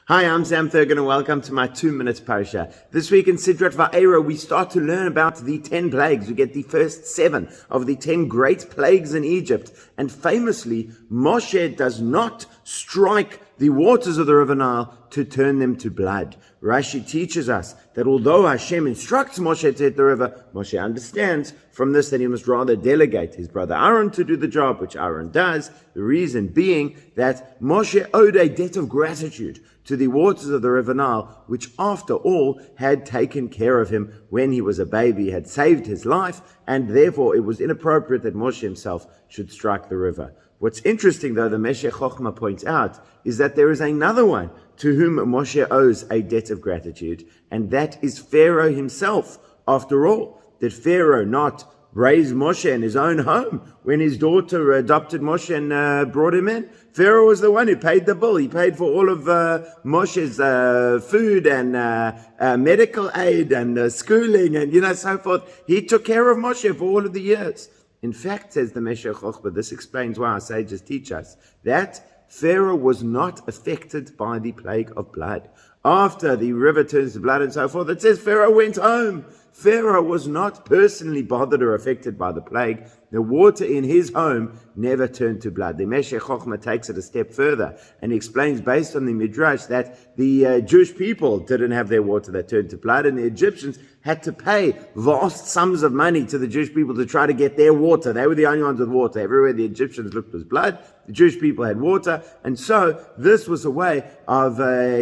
Hi, I'm Sam Thurgan and welcome to my 2-minute Parsha. This week in Sidrat VaEira, we start to learn about the 10 plagues. We get the first 7 of the 10 great plagues in Egypt. And famously, Moshe does not strike the waters of the river Nile to turn them to blood. Rashi teaches us that although Hashem instructs Moshe to hit the river, Moshe understands from this that he must rather delegate his brother Aaron to do the job, which Aaron does. The reason being that Moshe owed a debt of gratitude to the waters of the river Nile, which after all had taken care of him when he was a baby, had saved his life, and therefore it was inappropriate that Moshe himself should strike the river. What's interesting, though, the Meshech Chochmah points out, is that there is another one to whom Moshe owes a debt of gratitude, and that is Pharaoh himself. After all, did Pharaoh not raise Moshe in his own home when his daughter adopted Moshe and brought him in? Pharaoh was the one who paid the bill. He paid for all of Moshe's food and medical aid and schooling and so forth. He took care of Moshe for all of the years. In fact, says the Meshech Chochmah, this explains why our sages teach us that Pharaoh was not affected by the plague of blood. After the river turns to blood and so forth, it says Pharaoh went home. Pharaoh was not personally bothered or affected by the plague. The water in his home never turned to blood. The Meshech Chochmah takes it a step further and explains based on the Midrash that the Jewish people didn't have their water that turned to blood, and the Egyptians had to pay vast sums of money to the Jewish people to try to get their water. They were the only ones with water. Everywhere the Egyptians looked was blood. The Jewish people had water. And so this was a way of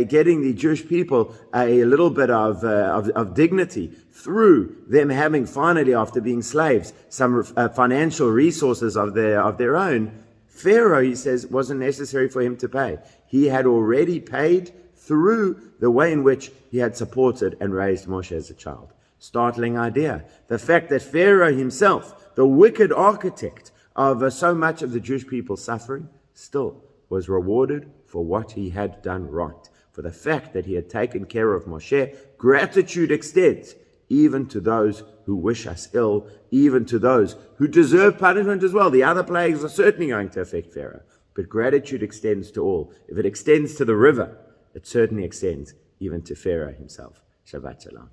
getting the Jewish people a little bit of dignity through them having finally, after being slaves, some financial resources of their own. Pharaoh, he says, wasn't necessary for him to pay. He had already paid through the way in which he had supported and raised Moshe as a child. Startling idea. The fact that Pharaoh himself, the wicked architect of so much of the Jewish people's suffering, still was rewarded for what he had done right. For the fact that he had taken care of Moshe, gratitude extends even to those who wish us ill, even to those who deserve punishment as well. The other plagues are certainly going to affect Pharaoh, but gratitude extends to all. If it extends to the river, it certainly extends even to Pharaoh himself. Shabbat Shalom.